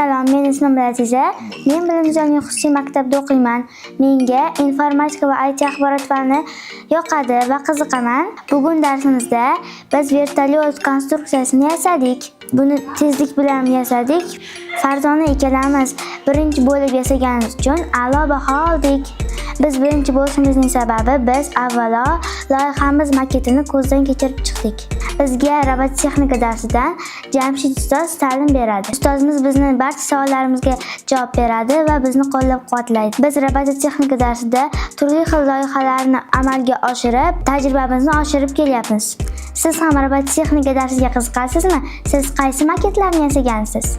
Salom, men ismim Laziza. Men Bilimjon xususiy maktabda o'qiyman. Menga informatika va IT axborot fani yoqadi va qiziqaman. Bugun darsimizda biz vertolyot konstruksiyasini yasadik. Buni tezlik bilan yasadik. Farzona ikkalamiz birinchi bo'lib yasaganimiz uchun a'lo baho oldik. Biz birinchi bo'lishimizning sababi biz avvalo loyihamiz maketini ko'zdan kechirib chiqdik. Bizga robototexnika darsidan Jamshid ustoz ta'lim beradi. Ustozimiz bizning barcha savollarimizga javob beradi va bizni qo'llab-quvvatlaydi. Biz robototexnika darsida turli xil loyihalarni amalga oshirib, tajribamizni oshirib kelyapmiz. Siz ham robototexnika darsiga qiziqasizmi? Siz qaysi maketlarni yasagansiz?